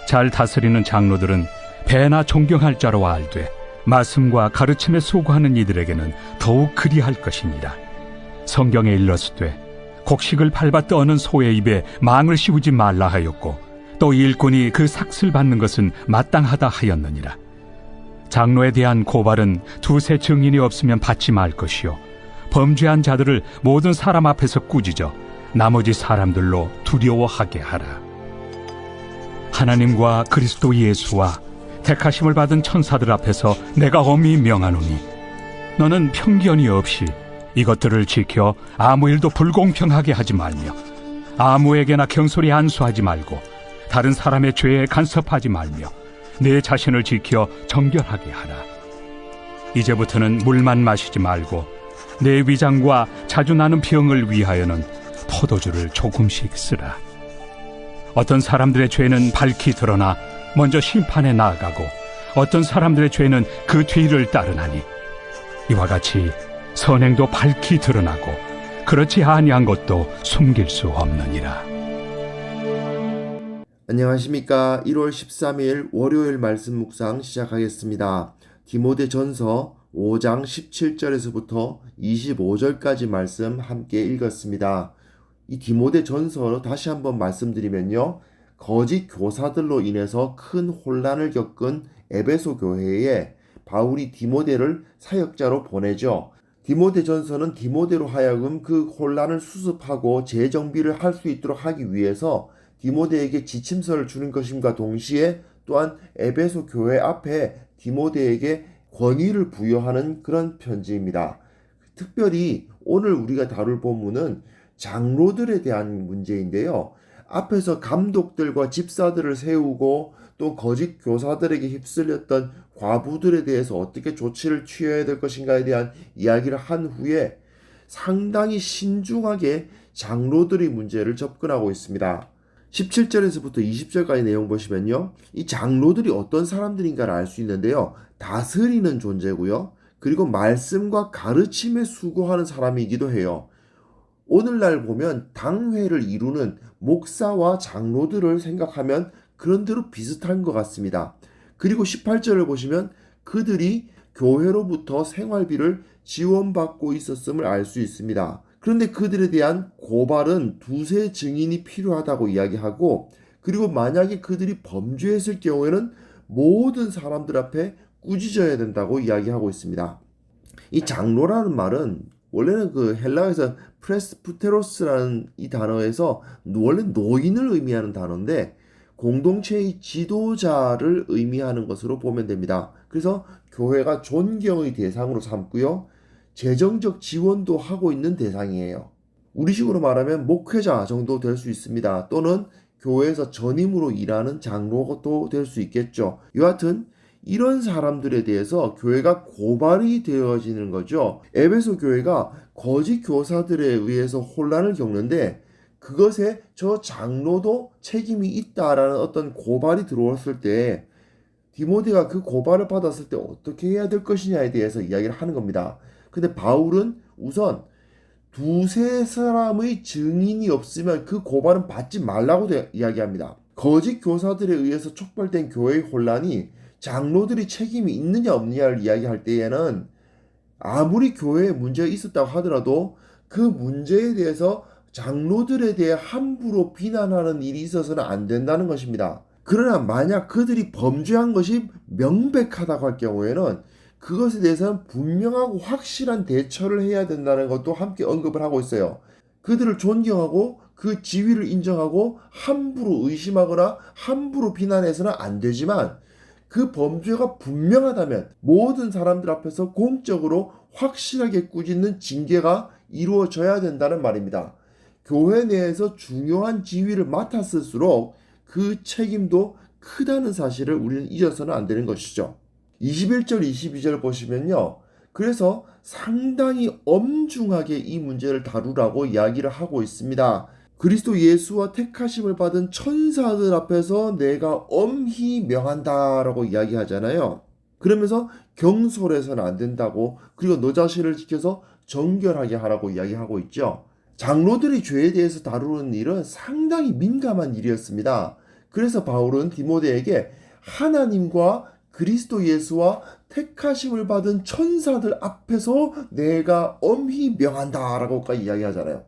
잘 다스리는 장로들은 배나 존경할 자로와 알되 말씀과 가르침에 수고하는 이들에게는 더욱 그리할 것이니라. 성경에 일렀으되 곡식을 밟아 떠는 소의 입에 망을 씌우지 말라 하였고 또 일꾼이 그 삭슬 받는 것은 마땅하다 하였느니라. 장로에 대한 고발은 두세 증인이 없으면 받지 말 것이요 범죄한 자들을 모든 사람 앞에서 꾸짖어 나머지 사람들로 두려워하게 하라. 하나님과 그리스도 예수와 택하심을 받은 천사들 앞에서 내가 엄히 명하노니 너는 편견이 없이 이것들을 지켜 아무 일도 불공평하게 하지 말며 아무에게나 경솔히 안수하지 말고 다른 사람의 죄에 간섭하지 말며 내 자신을 지켜 정결하게 하라. 이제부터는 물만 마시지 말고 내 위장과 자주 나는 병을 위하여는 포도주를 조금씩 쓰라. 어떤 사람들의 죄는 밝히 드러나 먼저 심판에 나아가고 어떤 사람들의 죄는 그 뒤를 따르나니 이와 같이 선행도 밝히 드러나고 그렇지 아니한 것도 숨길 수 없느니라. 안녕하십니까. 1월 13일 월요일 말씀 묵상 시작하겠습니다. 디모데전서 5장 17절에서부터 25절까지 말씀 함께 읽었습니다. 이 디모데전서 다시 한번 말씀드리면요. 거짓 교사들로 인해서 큰 혼란을 겪은 에베소 교회에 바울이 디모데를 사역자로 보내죠. 디모데전서는 디모데로 하여금 그 혼란을 수습하고 재정비를 할 수 있도록 하기 위해서 디모데에게 지침서를 주는 것임과 동시에 또한 에베소 교회 앞에 디모데에게 권위를 부여하는 그런 편지입니다. 특별히 오늘 우리가 다룰 본문은 장로들에 대한 문제인데요. 앞에서 감독들과 집사들을 세우고 또 거짓 교사들에게 휩쓸렸던 과부들에 대해서 어떻게 조치를 취해야 될 것인가에 대한 이야기를 한 후에 상당히 신중하게 장로들의 문제를 접근하고 있습니다. 17절에서부터 20절까지 내용 보시면요. 이 장로들이 어떤 사람들인가를 알 수 있는데요. 다스리는 존재고요. 그리고 말씀과 가르침에 수고하는 사람이기도 해요. 오늘날 보면 당회를 이루는 목사와 장로들을 생각하면 그런대로 비슷한 것 같습니다. 그리고 18절을 보시면 그들이 교회로부터 생활비를 지원받고 있었음을 알 수 있습니다. 그런데 그들에 대한 고발은 두세 증인이 필요하다고 이야기하고 그리고 만약에 그들이 범죄했을 경우에는 모든 사람들 앞에 꾸짖어야 된다고 이야기하고 있습니다. 이 장로라는 말은 원래는 그 헬라어에서 프레스부테로스라는 이 단어에서 원래 노인을 의미하는 단어인데 공동체의 지도자를 의미하는 것으로 보면 됩니다. 그래서 교회가 존경의 대상으로 삼고요. 재정적 지원도 하고 있는 대상이에요. 우리식으로 말하면 목회자 정도 될 수 있습니다. 또는 교회에서 전임으로 일하는 장로도 될 수 있겠죠. 여하튼 이런 사람들에 대해서 교회가 고발이 되어지는 거죠. 에베소 교회가 거짓 교사들에 의해서 혼란을 겪는데 그것에 저 장로도 책임이 있다라는 어떤 고발이 들어왔을 때 디모데가 그 고발을 받았을 때 어떻게 해야 될 것이냐에 대해서 이야기를 하는 겁니다. 근데 바울은 우선 두세 사람의 증인이 없으면 그 고발은 받지 말라고 이야기합니다. 거짓 교사들에 의해서 촉발된 교회의 혼란이 장로들이 책임이 있느냐 없느냐를 이야기할 때에는 아무리 교회에 문제가 있었다고 하더라도 그 문제에 대해서 장로들에 대해 함부로 비난하는 일이 있어서는 안 된다는 것입니다. 그러나 만약 그들이 범죄한 것이 명백하다고 할 경우에는 그것에 대해서는 분명하고 확실한 대처를 해야 된다는 것도 함께 언급을 하고 있어요. 그들을 존경하고 그 지위를 인정하고 함부로 의심하거나 함부로 비난해서는 안 되지만 그 범죄가 분명하다면 모든 사람들 앞에서 공적으로 확실하게 꾸짖는 징계가 이루어져야 된다는 말입니다. 교회 내에서 중요한 지위를 맡았을수록 그 책임도 크다는 사실을 우리는 잊어서는 안 되는 것이죠. 21절, 22절 보시면요. 그래서 상당히 엄중하게 이 문제를 다루라고 이야기를 하고 있습니다. 그리스도 예수와 택하심을 받은 천사들 앞에서 내가 엄히 명한다라고 이야기하잖아요. 그러면서 경솔해서는 안 된다고 그리고 너 자신을 지켜서 정결하게 하라고 이야기하고 있죠. 장로들이 죄에 대해서 다루는 일은 상당히 민감한 일이었습니다. 그래서 바울은 디모데에게 하나님과 그리스도 예수와 택하심을 받은 천사들 앞에서 내가 엄히 명한다 라고까지 이야기하잖아요.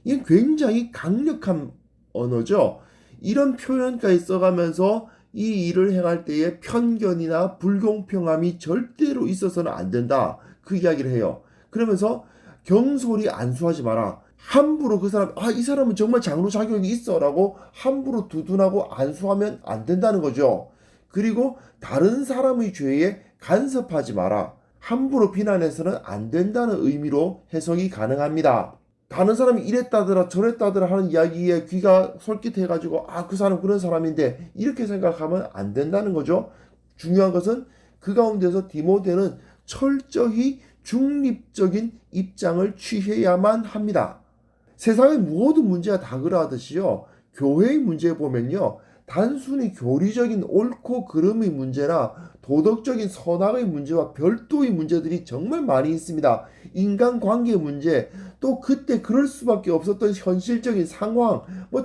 이게 굉장히 강력한 언어죠. 이런 표현까지 써가면서 이 일을 행할 때에 편견이나 불공평함이 절대로 있어서는 안 된다. 그 이야기를 해요. 그러면서 경솔히 안수하지 마라. 함부로 그 사람, 이 사람은 정말 장로 자격이 있어 라고 함부로 두둔하고 안수하면 안 된다는 거죠. 그리고 다른 사람의 죄에 간섭하지 마라. 함부로 비난해서는 안 된다는 의미로 해석이 가능합니다. 다른 사람이 이랬다더라 저랬다더라 하는 이야기에 귀가 솔깃해가지고 그 사람 그런 사람인데 이렇게 생각하면 안 된다는 거죠. 중요한 것은 그 가운데서 디모데는 철저히 중립적인 입장을 취해야만 합니다. 세상의 모든 문제가 다 그러하듯이요. 교회의 문제에 보면요. 단순히 교리적인 옳고 그름의 문제나 도덕적인 선악의 문제와 별도의 문제들이 정말 많이 있습니다. 인간관계 문제, 또 그때 그럴 수밖에 없었던 현실적인 상황,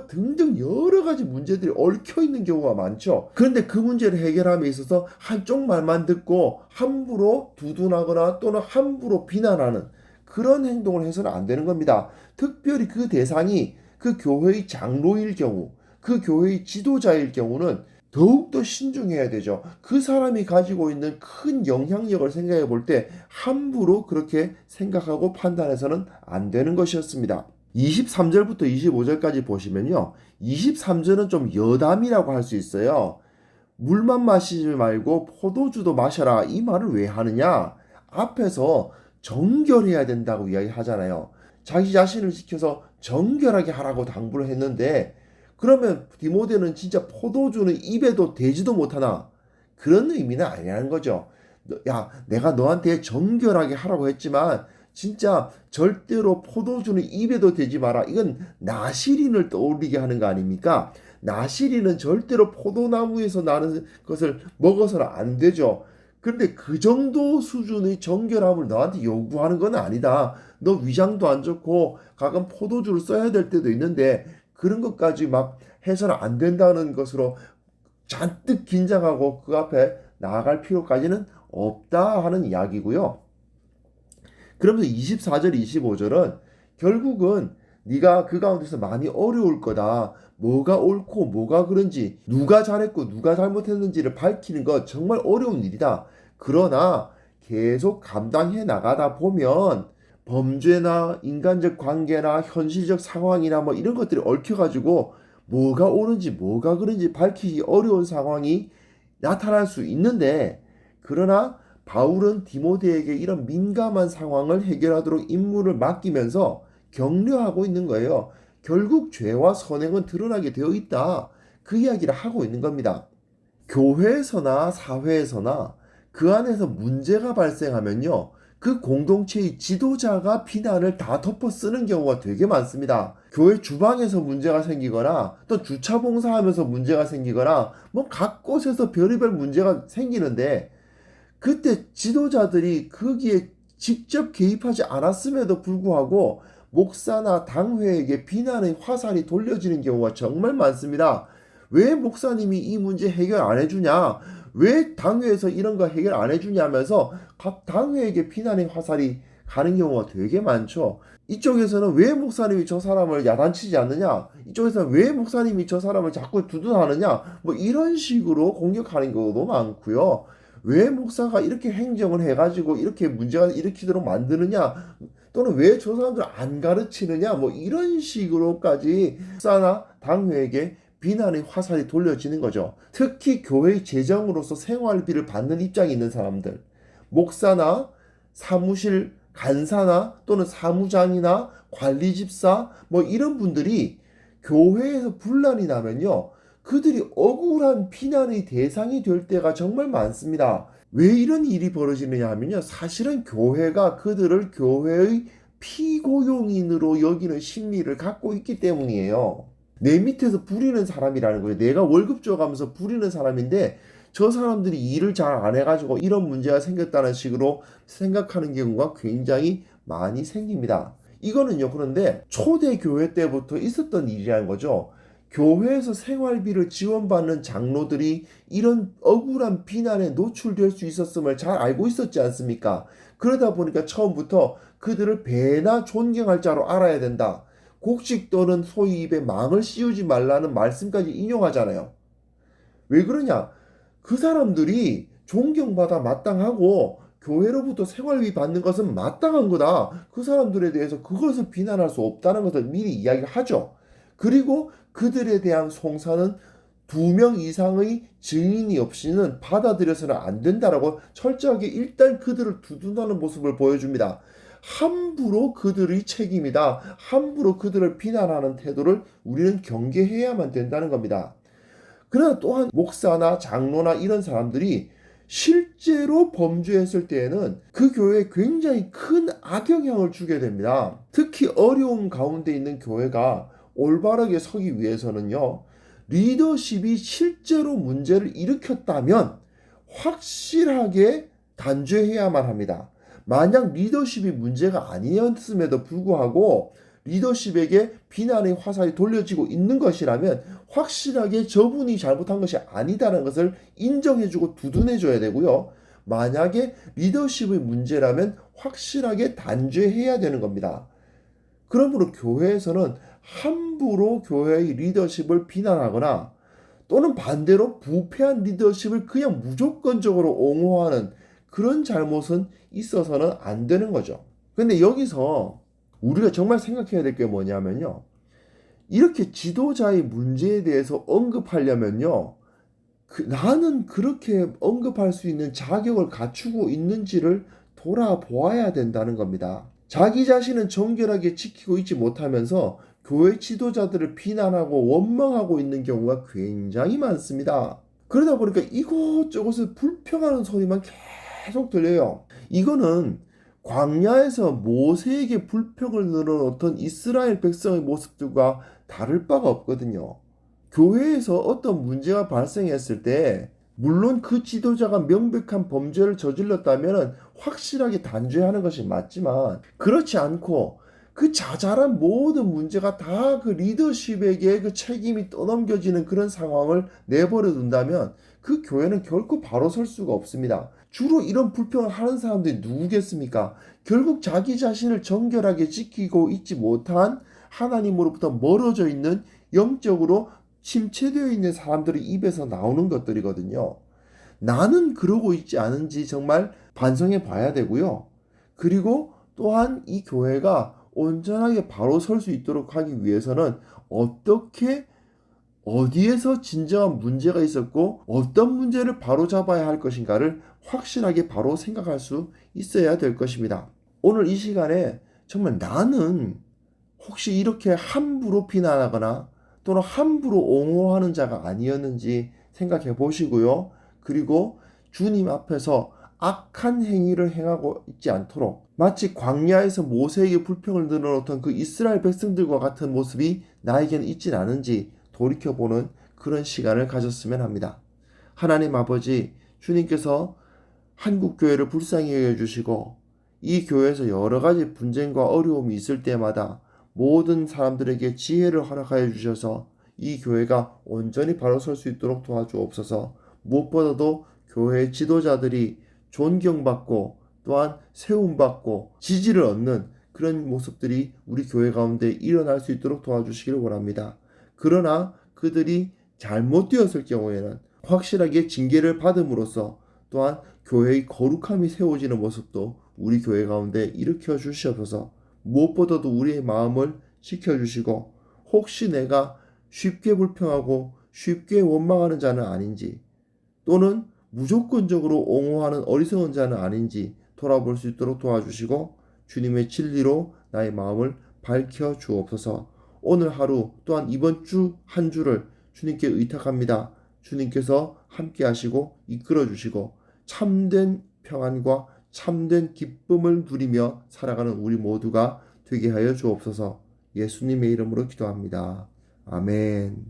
등등 여러 가지 문제들이 얽혀 있는 경우가 많죠. 그런데 그 문제를 해결함에 있어서 한쪽 말만 듣고 함부로 두둔하거나 또는 함부로 비난하는 그런 행동을 해서는 안 되는 겁니다. 특별히 그 대상이 그 교회의 장로일 경우, 그 교회의 지도자일 경우는 더욱더 신중해야 되죠. 그 사람이 가지고 있는 큰 영향력을 생각해 볼 때 함부로 그렇게 생각하고 판단해서는 안 되는 것이었습니다. 23절부터 25절까지 보시면요. 23절은 좀 여담이라고 할 수 있어요. 물만 마시지 말고 포도주도 마셔라. 이 말을 왜 하느냐? 앞에서 정결해야 된다고 이야기하잖아요. 자기 자신을 지켜서 정결하게 하라고 당부를 했는데 그러면 디모데는 진짜 포도주는 입에도 대지도 못하나? 그런 의미는 아니라는 거죠. 내가 너한테 정결하게 하라고 했지만 진짜 절대로 포도주는 입에도 대지 마라. 이건 나시린을 떠올리게 하는 거 아닙니까? 나시린은 절대로 포도나무에서 나는 것을 먹어서는 안 되죠. 그런데 그 정도 수준의 정결함을 너한테 요구하는 건 아니다. 너 위장도 안 좋고 가끔 포도주를 써야 될 때도 있는데 그런 것까지 막 해서는 안 된다는 것으로 잔뜩 긴장하고 그 앞에 나아갈 필요까지는 없다 하는 이야기고요. 그러면서 24절, 25절은 결국은 네가 그 가운데서 많이 어려울 거다. 뭐가 옳고 뭐가 그런지, 누가 잘했고 누가 잘못했는지를 밝히는 것 정말 어려운 일이다. 그러나 계속 감당해 나가다 보면 범죄나 인간적 관계나 현실적 상황이나 이런 것들이 얽혀가지고 뭐가 옳은지 뭐가 그런지 밝히기 어려운 상황이 나타날 수 있는데 그러나 바울은 디모데에게 이런 민감한 상황을 해결하도록 임무를 맡기면서 격려하고 있는 거예요. 결국 죄와 선행은 드러나게 되어 있다. 그 이야기를 하고 있는 겁니다. 교회에서나 사회에서나 그 안에서 문제가 발생하면요. 그 공동체의 지도자가 비난을 다 덮어 쓰는 경우가 되게 많습니다. 교회 주방에서 문제가 생기거나 또 주차 봉사하면서 문제가 생기거나 각 곳에서 별의별 문제가 생기는데 그때 지도자들이 거기에 직접 개입하지 않았음에도 불구하고 목사나 당회에게 비난의 화살이 돌려지는 경우가 정말 많습니다. 왜 목사님이 이 문제 해결 안 해주냐? 왜 당회에서 이런 거 해결 안 해주냐 하면서 각 당회에게 비난의 화살이 가는 경우가 되게 많죠. 이쪽에서는 왜 목사님이 저 사람을 야단치지 않느냐? 이쪽에서는 왜 목사님이 저 사람을 자꾸 두둔하느냐? 이런 식으로 공격하는 경우도 많고요. 왜 목사가 이렇게 행정을 해가지고 이렇게 문제가 일으키도록 만드느냐? 또는 왜 저 사람들 안 가르치느냐? 이런 식으로까지 목사나 당회에게 비난의 화살이 돌려지는 거죠. 특히 교회의 재정으로서 생활비를 받는 입장에 있는 사람들, 목사나 사무실 간사나 또는 사무장이나 관리집사 이런 분들이 교회에서 분란이 나면요. 그들이 억울한 비난의 대상이 될 때가 정말 많습니다. 왜 이런 일이 벌어지느냐 하면요. 사실은 교회가 그들을 교회의 피고용인으로 여기는 심리를 갖고 있기 때문이에요. 내 밑에서 부리는 사람이라는 거예요. 내가 월급 줘가면서 부리는 사람인데 저 사람들이 일을 잘 안 해가지고 이런 문제가 생겼다는 식으로 생각하는 경우가 굉장히 많이 생깁니다. 이거는요. 그런데 초대 교회 때부터 있었던 일이라는 거죠. 교회에서 생활비를 지원받는 장로들이 이런 억울한 비난에 노출될 수 있었음을 잘 알고 있었지 않습니까? 그러다 보니까 처음부터 그들을 배나 존경할 자로 알아야 된다. 곡식 또는 소위 입에 망을 씌우지 말라는 말씀까지 인용하잖아요. 왜 그러냐? 그 사람들이 존경받아 마땅하고 교회로부터 생활비 받는 것은 마땅한 거다. 그 사람들에 대해서 그것을 비난할 수 없다는 것을 미리 이야기를 하죠. 그리고 그들에 대한 송사는 2명 이상의 증인이 없이는 받아들여서는 안 된다라고 철저하게 일단 그들을 두둔하는 모습을 보여줍니다. 함부로 그들의 책임이다. 함부로 그들을 비난하는 태도를 우리는 경계해야만 된다는 겁니다. 그러나 또한 목사나 장로나 이런 사람들이 실제로 범죄했을 때에는 그 교회에 굉장히 큰 악영향을 주게 됩니다. 특히 어려움 가운데 있는 교회가 올바르게 서기 위해서는요, 리더십이 실제로 문제를 일으켰다면 확실하게 단죄해야만 합니다. 만약 리더십이 문제가 아니었음에도 불구하고 리더십에게 비난의 화살이 돌려지고 있는 것이라면 확실하게 저분이 잘못한 것이 아니다라는 것을 인정해주고 두둔해줘야 되고요. 만약에 리더십의 문제라면 확실하게 단죄해야 되는 겁니다. 그러므로 교회에서는 함부로 교회의 리더십을 비난하거나 또는 반대로 부패한 리더십을 그냥 무조건적으로 옹호하는 그런 잘못은 있어서는 안 되는 거죠. 근데 여기서 우리가 정말 생각해야 될 게 뭐냐면요. 이렇게 지도자의 문제에 대해서 언급하려면요. 나는 그렇게 언급할 수 있는 자격을 갖추고 있는지를 돌아보아야 된다는 겁니다. 자기 자신은 정결하게 지키고 있지 못하면서 교회 지도자들을 비난하고 원망하고 있는 경우가 굉장히 많습니다. 그러다 보니까 이곳저곳을 불평하는 소리만 계속 들려요. 이거는 광야에서 모세에게 불평을 늘어놓던 이스라엘 백성의 모습들과 다를 바가 없거든요. 교회에서 어떤 문제가 발생했을 때 물론 그 지도자가 명백한 범죄를 저질렀다면 확실하게 단죄하는 것이 맞지만 그렇지 않고 그 자잘한 모든 문제가 다 그 리더십에게 그 책임이 떠넘겨지는 그런 상황을 내버려 둔다면 그 교회는 결코 바로 설 수가 없습니다. 주로 이런 불평을 하는 사람들이 누구겠습니까? 결국 자기 자신을 정결하게 지키고 있지 못한 하나님으로부터 멀어져 있는 영적으로 침체되어 있는 사람들의 입에서 나오는 것들이거든요. 나는 그러고 있지 않은지 정말 반성해 봐야 되고요. 그리고 또한 이 교회가 온전하게 바로 설 수 있도록 하기 위해서는 어떻게 어디에서 진정한 문제가 있었고 어떤 문제를 바로 잡아야 할 것인가를 확실하게 바로 생각할 수 있어야 될 것입니다. 오늘 이 시간에 정말 나는 혹시 이렇게 함부로 비난하거나 또는 함부로 옹호하는 자가 아니었는지 생각해 보시고요. 그리고 주님 앞에서 악한 행위를 행하고 있지 않도록 마치 광야에서 모세에게 불평을 늘어놓던 그 이스라엘 백성들과 같은 모습이 나에게는 있진 않은지 돌이켜보는 그런 시간을 가졌으면 합니다. 하나님 아버지, 주님께서 한국교회를 불쌍히 여겨주시고 이 교회에서 여러 가지 분쟁과 어려움이 있을 때마다 모든 사람들에게 지혜를 허락하여 주셔서 이 교회가 온전히 바로 설 수 있도록 도와주옵소서. 무엇보다도 교회의 지도자들이 존경받고 또한 세움받고 지지를 얻는 그런 모습들이 우리 교회 가운데 일어날 수 있도록 도와주시기를 원합니다. 그러나 그들이 잘못되었을 경우에는 확실하게 징계를 받음으로써 또한 교회의 거룩함이 세워지는 모습도 우리 교회 가운데 일으켜 주시옵소서. 무엇보다도 우리의 마음을 지켜주시고 혹시 내가 쉽게 불평하고 쉽게 원망하는 자는 아닌지 또는 무조건적으로 옹호하는 어리석은 자는 아닌지 돌아볼 수 있도록 도와주시고 주님의 진리로 나의 마음을 밝혀 주옵소서. 오늘 하루 또한 이번 주 한 주를 주님께 의탁합니다. 주님께서 함께 하시고 이끌어 주시고 참된 평안과 참된 기쁨을 누리며 살아가는 우리 모두가 되게 하여 주옵소서. 예수님의 이름으로 기도합니다. 아멘.